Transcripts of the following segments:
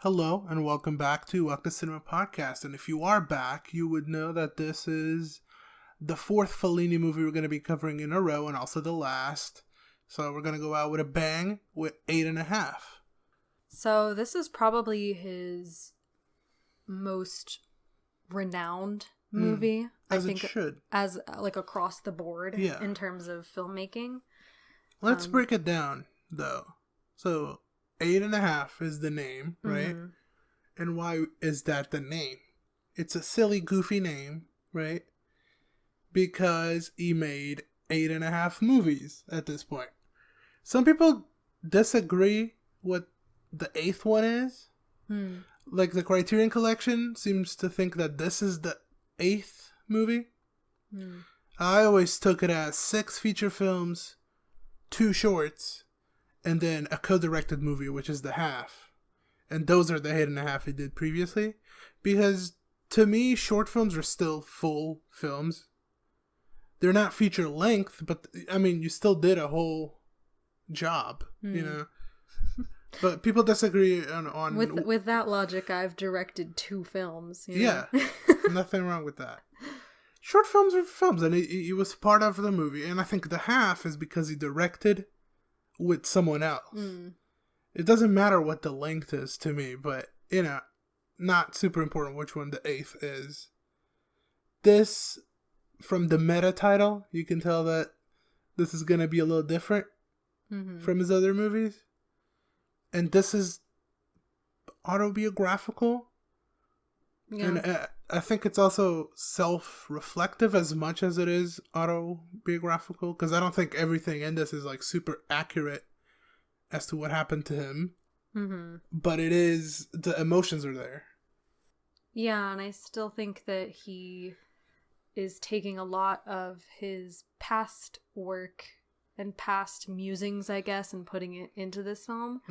Hello and welcome back to Walk the Cinema Podcast. And if you are back, you would know that this is the fourth Fellini movie we're going to be covering in a row and also the last. So we're going to go out with a bang with 8.5. So this is probably his most renowned movie. As it should. As like across the board in terms of filmmaking. Let's break it down though. So 8.5 is the name, right? Mm-hmm. And why is that the name? It's a silly, goofy name, right? Because he made 8.5 movies at this point. Some people disagree what the 8th one is. Like the Criterion Collection seems to think that this is the 8th movie. I always took it as 6 feature films, 2 shorts, and then a co-directed movie, which is the half. And those are the 8.5 he did previously. Because to me, short films are still full films. They're not feature length, but I mean, you still did a whole job, you know? But people disagree on... With that logic, I've directed 2 films. You know? Yeah, nothing wrong with that. Short films are films, and he was part of the movie. And I think the half is because he directed with someone else. It doesn't matter what the length is to me, but, you know, not super important which one the 8th is. This, from the meta title, you can tell that this is going to be a little different from his other movies. And this is autobiographical. Yeah. And I think it's also self-reflective as much as it is autobiographical. Because I don't think everything in this is like super accurate as to what happened to him. But it is, the emotions are there. Yeah, and I still think that he is taking a lot of his past work and past musings, I guess, and putting it into this film.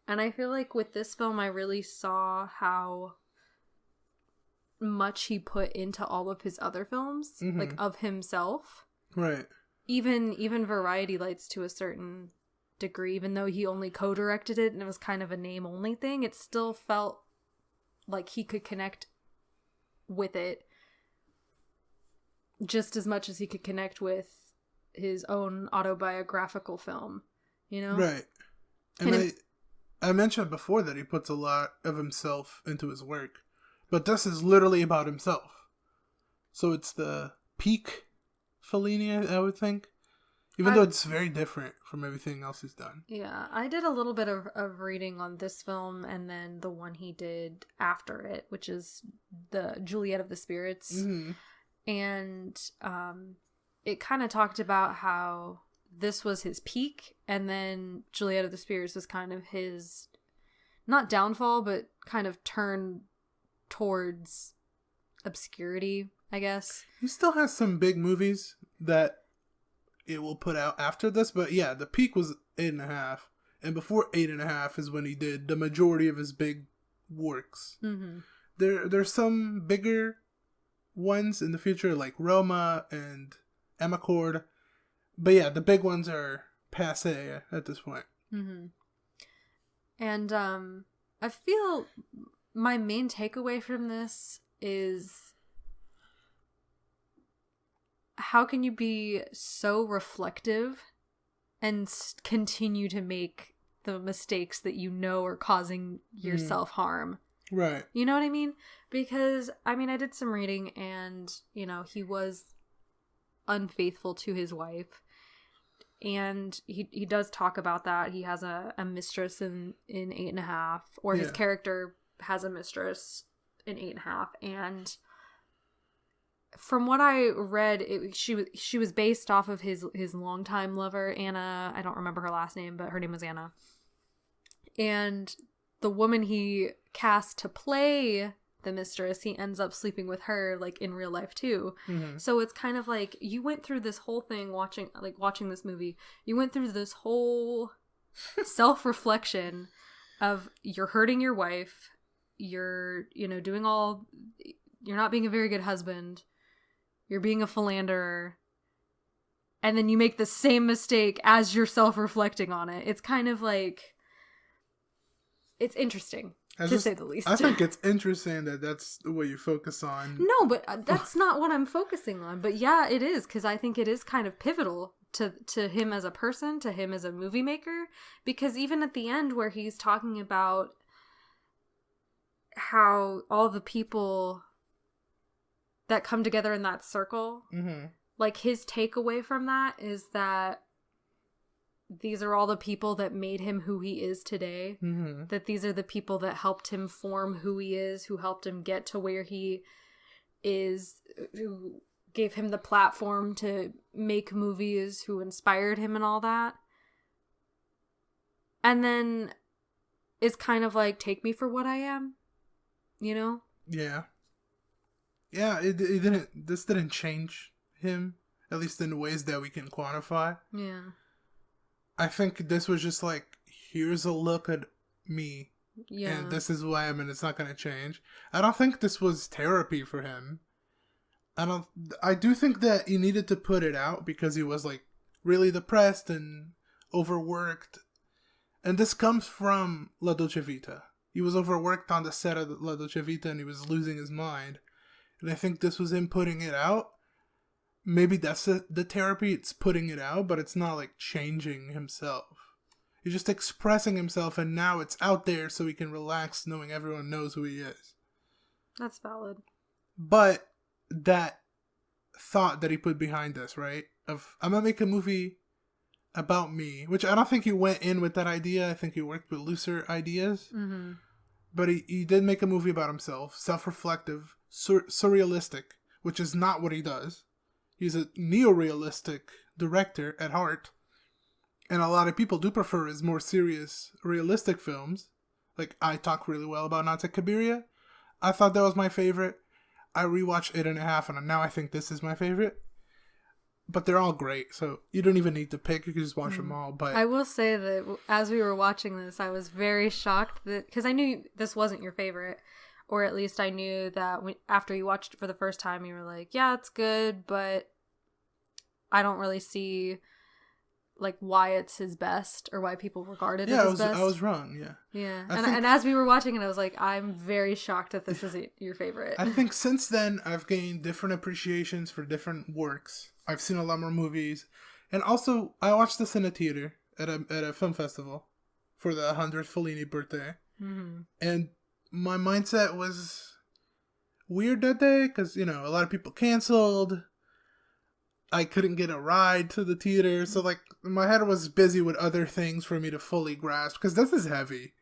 And I feel like with this film, I really saw how much he put into all of his other films, like of himself. Right. Even Variety Lights to a certain degree, even though he only co-directed it and it was kind of a name-only thing, it still felt like he could connect with it just as much as he could connect with his own autobiographical film, you know? Right. And I mentioned before that he puts a lot of himself into his work, but this is literally about himself. So it's the peak Fellini, I would think, even though it's very different from everything else he's done. Yeah, I did a little bit of reading on this film and then the one he did after it, which is the Juliet of the Spirits. And it kind of talked about how this was his peak, and then Juliet of the Spirits was kind of his, not downfall, but kind of turn towards obscurity, I guess. He still has some big movies that it will put out after this, but yeah, the peak was 8.5, and before 8.5 is when he did the majority of his big works. There's some bigger ones in the future, like Roma and Emicord, but yeah, the big ones are passe at this point. And I feel my main takeaway from this is, how can you be so reflective and continue to make the mistakes that you know are causing yourself harm? Right. You know what I mean? Because, I mean, I did some reading and, you know, he was unfaithful to his wife. And he does talk about that. He has a mistress in 8.5, or his character has a mistress in 8.5. And from what I read, she was based off of his longtime lover, Anna. I don't remember her last name, but her name was Anna. And the woman he cast to play the mistress, he ends up sleeping with her, like, in real life too. So it's kind of like, you went through this whole thing watching this movie. You went through this whole self-reflection of, you're hurting your wife, you're, you know, you're not being a very good husband, you're being a philanderer, and then you make the same mistake as you're self-reflecting on it. It's kind of like, it's interesting. to say the least. I think it's interesting that that's the way you focus on. No, but that's not what I'm focusing on. But yeah, it is, because I think it is kind of pivotal to him as a person, to him as a movie maker, because even at the end where he's talking about how all the people that come together in that circle, like his takeaway from that is that these are all the people that made him who he is today. That these are the people that helped him form who he is, who helped him get to where he is, who gave him the platform to make movies, who inspired him and all that. And then is kind of like, take me for what I am, you know? Yeah. Yeah, this didn't change him, at least in ways that we can quantify. Yeah. I think this was just like, here's a look at me. Yeah. And this is who I am, and it's not going to change. I don't think this was therapy for him. I do think that he needed to put it out because he was like really depressed and overworked. And this comes from La Dolce Vita. He was overworked on the set of La Dolce Vita and he was losing his mind. And I think this was him putting it out. Maybe that's the therapy, it's putting it out, but it's not like changing himself. He's just expressing himself, and now it's out there so he can relax knowing everyone knows who he is. That's valid. But that thought that he put behind this, right? Of, I'm going to make a movie about me, which I don't think he went in with that idea. I think he worked with looser ideas. Mm-hmm. But he did make a movie about himself, self-reflective, surrealistic, which is not what he does. He's a neo-realistic director at heart. And a lot of people do prefer his more serious, realistic films. Like, I talk really well about Nata Kabiria. I thought that was my favorite. I rewatched 8.5, and now I think this is my favorite. But they're all great, so you don't even need to pick. You can just watch them all. But I will say that as we were watching this, I was very shocked that, because I knew this wasn't your favorite. Or at least I knew that after you watched it for the first time, you were like, yeah, it's good, but I don't really see like why it's his best or why people regard it as his best. I was wrong, yeah. Yeah. And as we were watching it, I was like, I'm very shocked that this isn't your favorite. I think since then, I've gained different appreciations for different works. I've seen a lot more movies. And also, I watched this in a theater at a film festival for the 100th Fellini birthday. Mm-hmm. And my mindset was weird that day because, you know, a lot of people canceled. I couldn't get a ride to the theater. So, like, my head was busy with other things for me to fully grasp. Because this is heavy.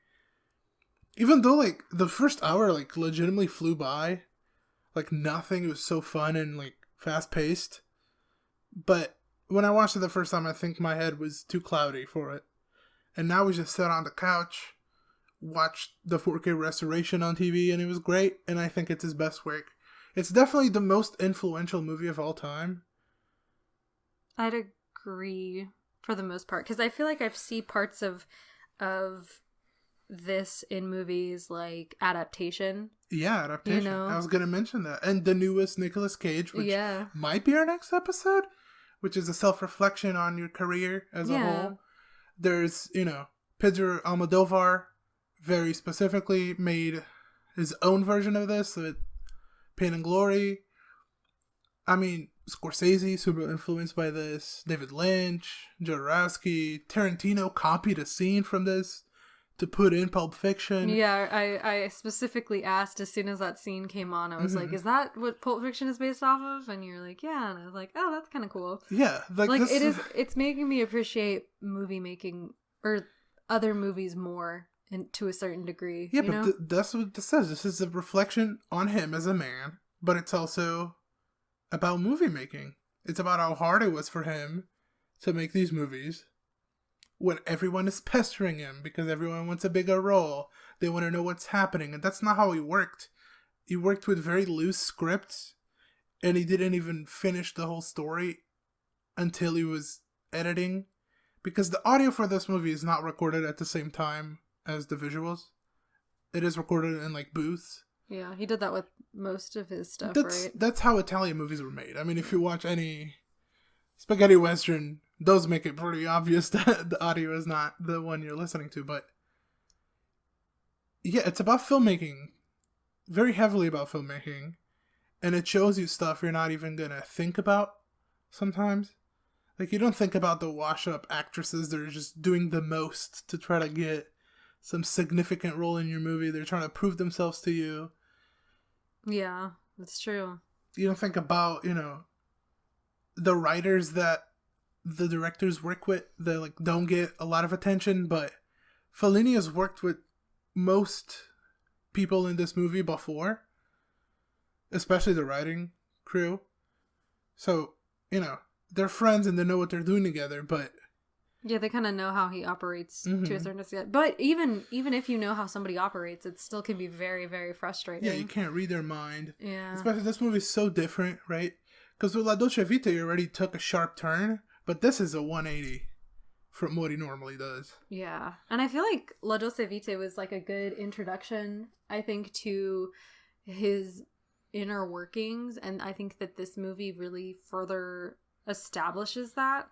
Even though, like, the first hour, like, legitimately flew by. Like, nothing. It was so fun and, like, fast-paced. But when I watched it the first time, I think my head was too cloudy for it. And now we just sat on the couch, watched the 4K restoration on TV, and it was great. And I think it's his best work. It's definitely the most influential movie of all time. I'd agree for the most part, because I feel like I've seen parts of this in movies like Adaptation. Yeah, Adaptation. You know? I was going to mention that. And the newest Nicolas Cage, which might be our next episode, which is a self-reflection on your career as a whole. There's, you know, Pedro Almodovar very specifically made his own version of this with Pain and Glory. I mean, Scorsese, super influenced by this. David Lynch, Jodorowsky, Tarantino copied a scene from this to put in Pulp Fiction. Yeah, I specifically asked as soon as that scene came on. I was like, is that what Pulp Fiction is based off of? And you're like, yeah. And I was like, oh, that's kind of cool. Yeah. Like it's making me appreciate movie making or other movies more to a certain degree. Yeah, but that's what this says. This is a reflection on him as a man, but it's also about movie making. It's about how hard it was for him to make these movies when everyone is pestering him because everyone wants a bigger role. They want to know what's happening. And that's not how he worked. He worked with very loose scripts, and he didn't even finish the whole story until he was editing, because the audio for this movie is not recorded at the same time as the visuals. It is recorded in like booths. Yeah, he did that with most of his stuff, right? That's how Italian movies were made. I mean, if you watch any spaghetti western, those make it pretty obvious that the audio is not the one you're listening to. But yeah, it's about filmmaking, very heavily about filmmaking, and it shows you stuff you're not even gonna think about sometimes. Like, you don't think about the wash-up actresses that are just doing the most to try to get some significant role in your movie. They're trying to prove themselves to you. Yeah, that's true. You don't think about, the writers that the directors work with that, like, don't get a lot of attention, but Fellini has worked with most people in this movie before, especially the writing crew. So, they're friends and they know what they're doing together, but yeah, they kind of know how he operates to a certain extent. But even if you know how somebody operates, it still can be very, very frustrating. Yeah, you can't read their mind. Yeah. Especially this movie's so different, right? Because with La Dolce Vita, you already took a sharp turn, but this is a 180 from what he normally does. Yeah. And I feel like La Dolce Vita was like a good introduction, I think, to his inner workings. And I think that this movie really further establishes that.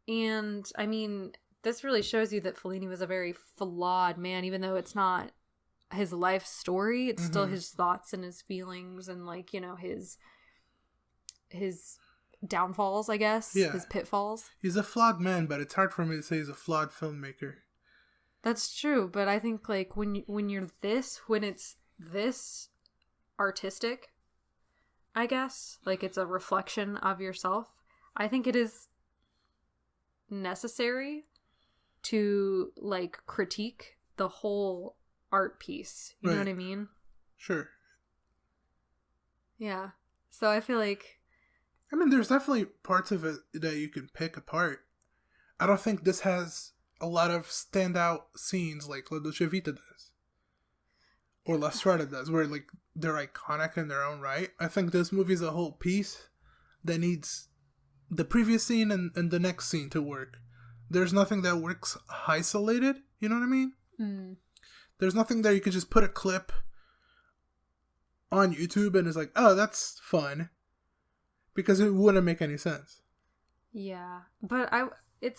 And I mean, this really shows you that Fellini was a very flawed man, even though it's not his life story. It's still his thoughts and his feelings and, like, his downfalls, I guess. Yeah. His pitfalls. He's a flawed man, but it's hard for me to say he's a flawed filmmaker. That's true, but I think, like, when it's this artistic, I guess, like, it's a reflection of yourself, I think it is necessary to, like, critique the whole art piece. You know what I mean? Sure. Yeah. So I feel like, I mean, there's definitely parts of it that you can pick apart. I don't think this has a lot of standout scenes like La Dolce Vita does. Or La Strada does, where, like, they're iconic in their own right. I think this movie's a whole piece that needs the previous scene and the next scene to work. There's nothing that works isolated, you know what I mean? There's nothing that you could just put a clip on YouTube and it's like, oh, that's fun. Because it wouldn't make any sense. Yeah. But it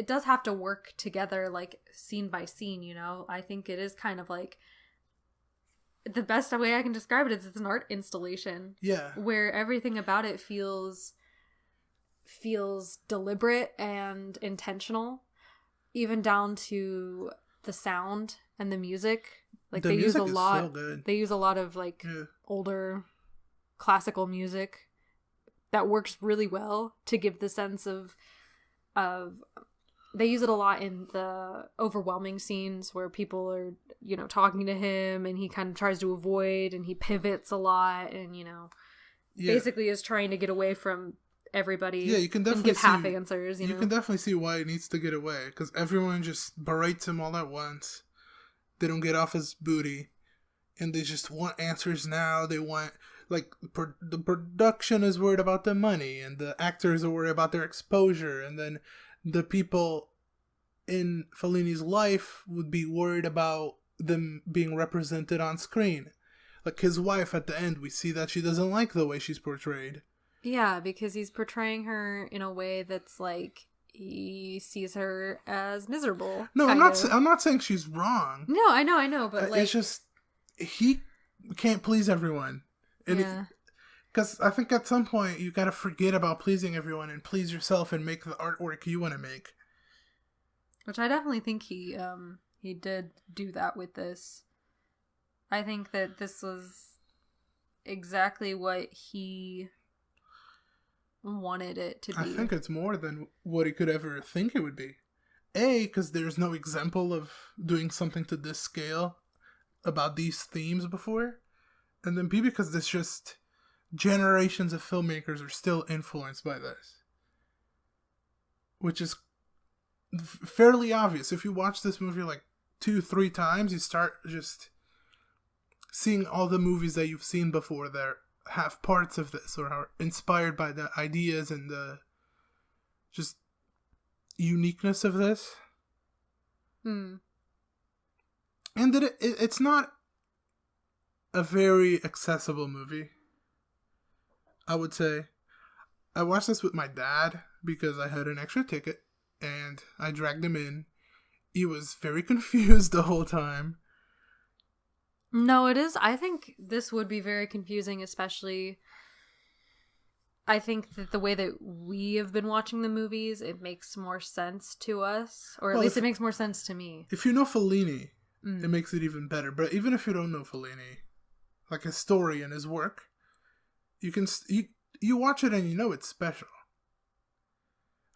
does have to work together, like, scene by scene, I think it is kind of like, the best way I can describe it is it's an art installation. Yeah. Where everything about it feels deliberate and intentional, even down to the sound and the music. Like, they use a lot. So good. They use a lot of, like, older classical music that works really well to give the sense of they use it a lot in the overwhelming scenes where people are, talking to him and he kind of tries to avoid and he pivots a lot and, basically is trying to get away from everybody. Yeah, you can definitely give half answers. You can definitely see why he needs to get away because everyone just berates him all at once. They don't get off his booty and they just want answers now. They want, like, the production is worried about the money and the actors are worried about their exposure, and then the people in Fellini's life would be worried about them being represented on screen. Like, his wife at the end, we see that she doesn't like the way she's portrayed. Yeah, because he's portraying her in a way that's like, he sees her as miserable. No, I'm not saying she's wrong. No, I know, but like, it's just he can't please everyone. And because I think at some point you gotta forget about pleasing everyone and please yourself and make the artwork you want to make. Which I definitely think he did do that with this. I think that this was exactly what he wanted it to be. I think it's more than what he could ever think it would be. A, because there's no example of doing something to this scale about these themes before. And then B, because there's just generations of filmmakers are still influenced by this. Which is fairly obvious. If you watch this movie like 2-3 times, you start just seeing all the movies that you've seen before that have parts of this or are inspired by the ideas and the just uniqueness of this. And that it's not a very accessible movie, I would say. I watched this with my dad because I had an extra ticket and I dragged him in, he was very confused the whole time. No, it is. I think this would be very confusing, especially. I think that the way that we have been watching the movies, it makes more sense to us, or at least it makes more sense to me. If you know Fellini, it makes it even better. But even if you don't know Fellini, like his story and his work, you can you watch it and you know it's special.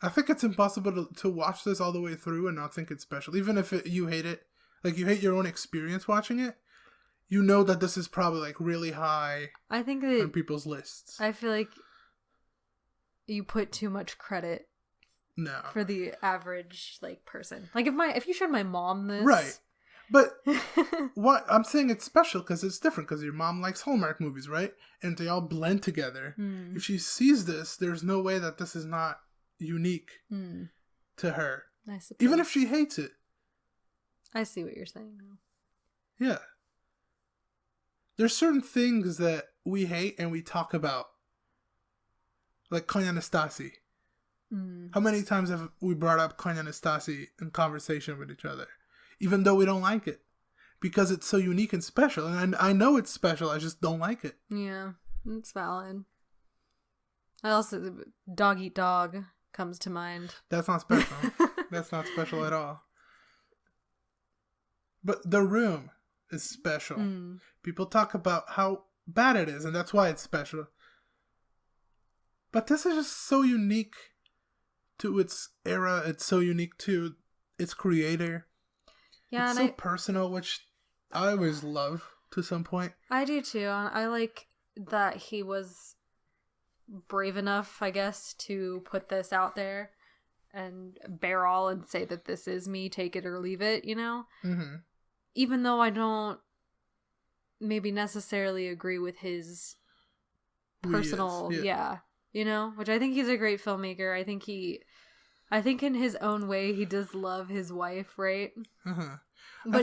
I think it's impossible to watch this all the way through and not think it's special, even if you hate it. Like you hate your own experience watching it. You know that this is probably like really high. I think that on people's lists. I feel like you put too much credit for the average like person. Like if you showed my mom this, right? But what I'm saying, it's special because it's different. Because your mom likes Hallmark movies, right? And they all blend together. If she sees this, there's no way that this is not unique to her. I suppose. Even if she hates it. I see what you're saying now. Yeah. There's certain things that we hate and we talk about. Like Konya Nastasi. How many times have we brought up Konya Nastasi in conversation with each other? Even though we don't like it. Because it's so unique and special. And I know it's special, I just don't like it. Yeah, it's valid. I also, Dog Eat Dog comes to mind. That's not special. That's not special at all. But The Room is special. People talk about how bad it is, and that's why it's special. But this is just so unique to its era. It's so unique to its creator. Yeah, it's so personal, which I always love to some point. I do too. I like that he was brave enough, I guess, to put this out there and bear all and say that this is me, take it or leave it, you know? Mm-hmm. Even though I don't maybe necessarily agree with his personal, you know? Which I think he's a great filmmaker. I think in his own way, he does love his wife, right? Uh-huh. But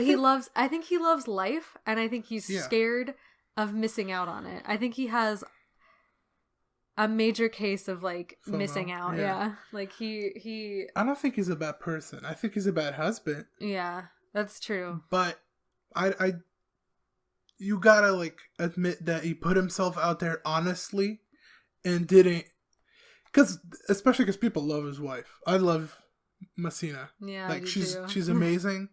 I think he loves life, and I think he's scared of missing out on it. I think he has a major case of, like, FOMO, missing out, yeah. Like, he... I don't think he's a bad person. I think he's a bad husband. Yeah, that's true. But you gotta, like, admit that he put himself out there honestly and didn't... Especially because people love his wife. I love Messina. Yeah, like she's amazing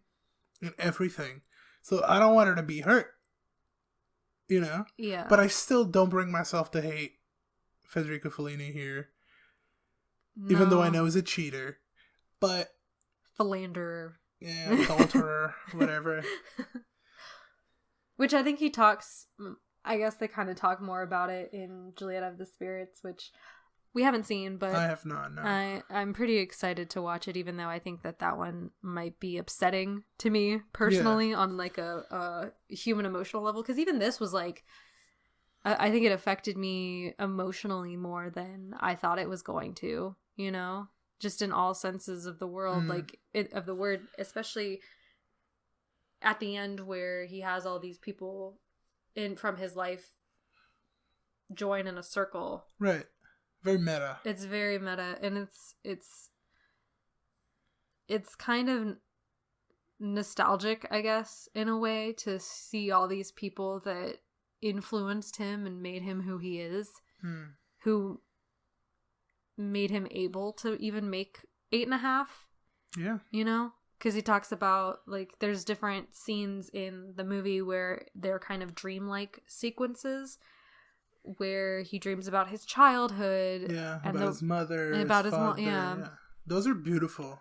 in everything. So I don't want her to be hurt. You know? Yeah. But I still don't bring myself to hate Federico Fellini here. No. Even though I know he's a cheater. But philanderer. Yeah, adulterer, whatever. Which I think he talks, I guess they kind of talk more about it in Juliet of the Spirits, which we haven't seen, but I have not, no. I'm pretty excited to watch it, even though I think that one might be upsetting to me personally on like a human emotional level. Because even this was like, I think it affected me emotionally more than I thought it was going to, you know? Just in all senses of the world, of the word, especially at the end where he has all these people from his life join in a circle. Right. Very meta. It's very meta, and it's kind of nostalgic, I guess, in a way, to see all these people that influenced him and made him who he is, who made him able to even make 8.5. Yeah. You know? Because he talks about, like, there's different scenes in the movie where they're kind of dreamlike sequences, where he dreams about his childhood. Yeah, and about his mother. And about his mom, yeah. Those are beautiful.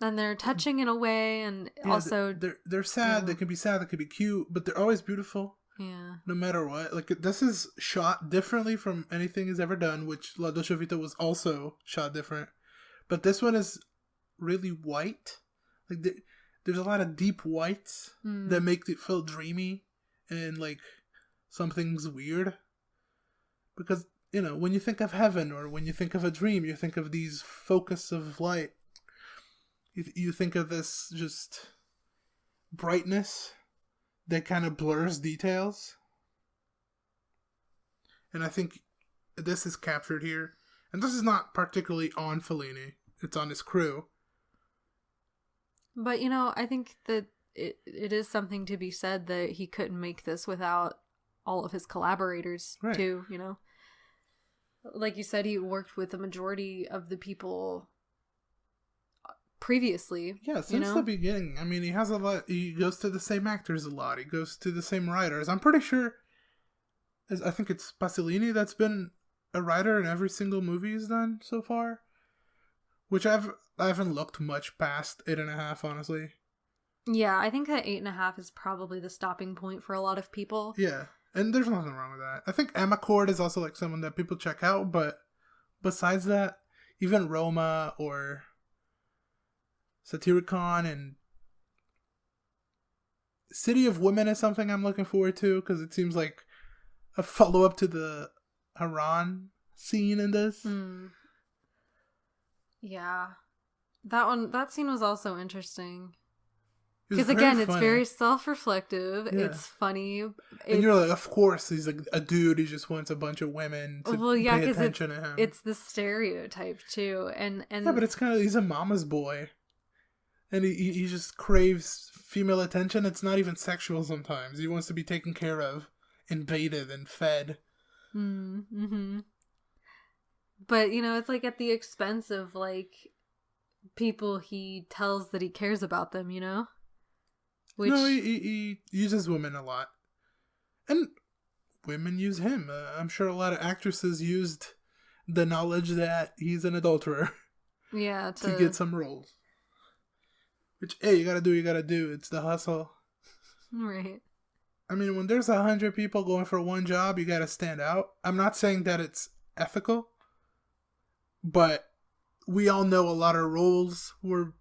And they're touching in a way, and also... They're sad, they can be sad, they can be cute, but they're always beautiful. Yeah. No matter what. Like, this is shot differently from anything he's ever done, which La Dolce Vita was also shot different. But this one is really white. Like, there's a lot of deep whites that make it feel dreamy and, like, something's weird. Because, you know, when you think of heaven or when you think of a dream, you think of these focus of light. You think of this just brightness that kind of blurs details. And I think this is captured here. And this is not particularly on Fellini. It's on his crew. But, I think that it is something to be said that he couldn't make this without all of his collaborators, right. too, Like you said, he worked with the majority of the people previously. Yeah, since the beginning. I mean, he has a lot. He goes to the same actors a lot. He goes to the same writers. I'm pretty sure. I think it's Pasolini that's been a writer in every single movie he's done so far. Which I haven't looked much past 8.5, honestly. Yeah, I think that 8.5 is probably the stopping point for a lot of people. Yeah, and there's nothing wrong with that. I think Emma Cord is also like someone that people check out, but besides that, even Roma or Satyricon and City of Women is something I'm looking forward to because it seems like a follow-up to the Haran scene in this. Yeah. That scene was also interesting. Because again, it's very self-reflective. Yeah. It's funny. And you're like, of course, he's like a dude. He just wants a bunch of women to pay attention to him. It's the stereotype too, and yeah, but it's kind of he's a mama's boy, and he just craves female attention. It's not even sexual sometimes. He wants to be taken care of, and bathed and fed. Mm-hmm. But it's like at the expense of like people he tells that he cares about them. Which... No, he uses women a lot. And women use him. I'm sure a lot of actresses used the knowledge that he's an adulterer. Yeah, to get some roles. Which, hey, you gotta do what you gotta do. It's the hustle. Right. I mean, when there's 100 people going for one job, you gotta stand out. I'm not saying that it's ethical. But we all know a lot of roles were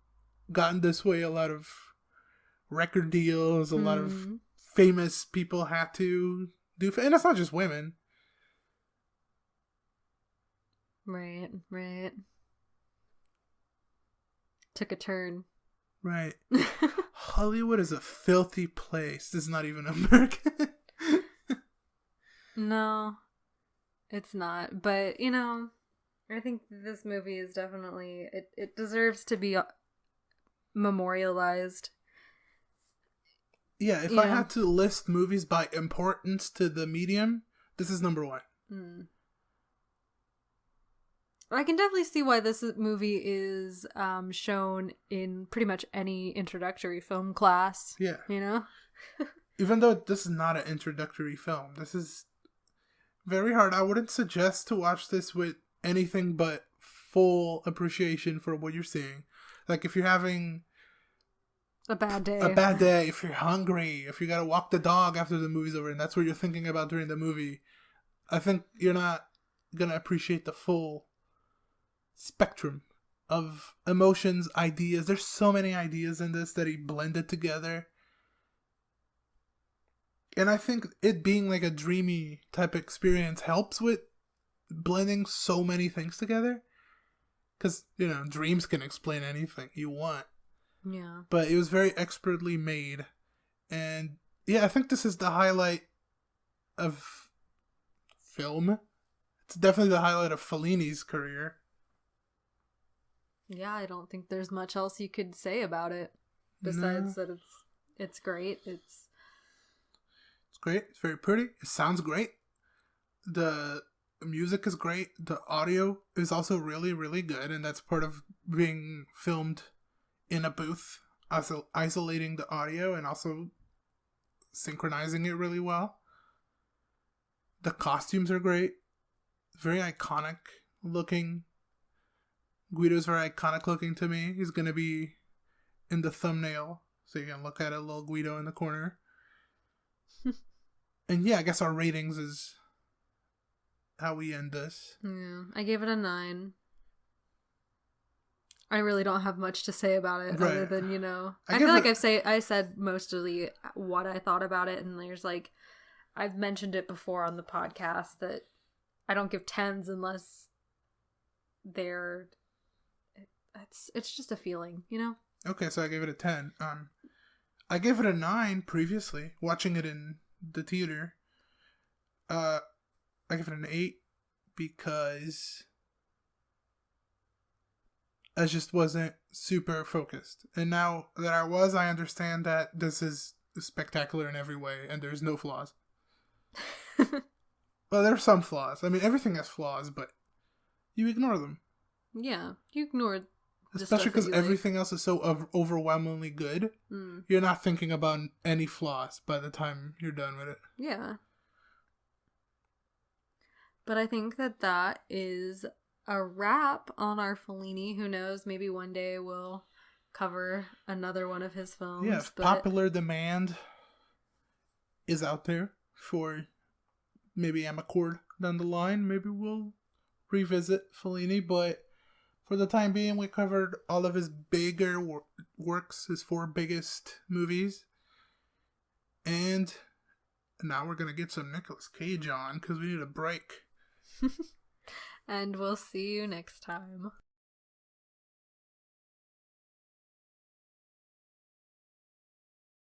gotten this way. A lot of record deals, a lot of famous people had to do, and it's not just women. Right. Took a turn. Right. Hollywood is a filthy place. It's not even American. No, it's not. But, I think this movie is definitely, it deserves to be memorialized. Yeah, if I had to list movies by importance to the medium, this is number 1. I can definitely see why this movie is shown in pretty much any introductory film class. Yeah. Even though this is not an introductory film, this is very hard. I wouldn't suggest to watch this with anything but full appreciation for what you're seeing. Like if you're having a bad day, if you're hungry, if you gotta walk the dog after the movie's over and that's what you're thinking about during the movie, I think you're not gonna appreciate the full spectrum of emotions, ideas. There's so many ideas in this that he blended together. And I think it being like a dreamy type experience helps with blending so many things together. Because, dreams can explain anything you want. Yeah. But it was very expertly made. And, yeah, I think this is the highlight of film. It's definitely the highlight of Fellini's career. Yeah, I don't think there's much else you could say about it. Besides that it's great. It's great. It's very pretty. It sounds great. The music is great. The audio is also really, really good. And that's part of being filmed in a booth. Also isolating the audio and also synchronizing it really well. The costumes are great. Very iconic looking. Guido's very iconic looking to me. He's going to be in the thumbnail. So you can look at a little Guido in the corner. And yeah, I guess our ratings is how we end this. Yeah, I gave it a 9. I really don't have much to say about it other than, I feel like I said mostly what I thought about it, and there's like, I've mentioned it before on the podcast that I don't give 10s unless they're, it's just a feeling, Okay, so I gave it a 10. I gave it a 9 previously, watching it in the theater. I give it an 8 because I just wasn't super focused. And now that I understand that this is spectacular in every way and there's no flaws. Well, there's some flaws. I mean, everything has flaws, but you ignore them. Yeah, you ignore especially because everything else is so overwhelmingly good. You're not thinking about any flaws by the time you're done with it. Yeah. But I think that is a wrap on our Fellini. Who knows, maybe one day we'll cover another one of his films. Yeah, if popular demand is out there for maybe Amarcord down the line, maybe we'll revisit Fellini, but for the time being, we covered all of his bigger works, his 4 biggest movies. And now we're going to get some Nicolas Cage on because we need a break. And we'll see you next time.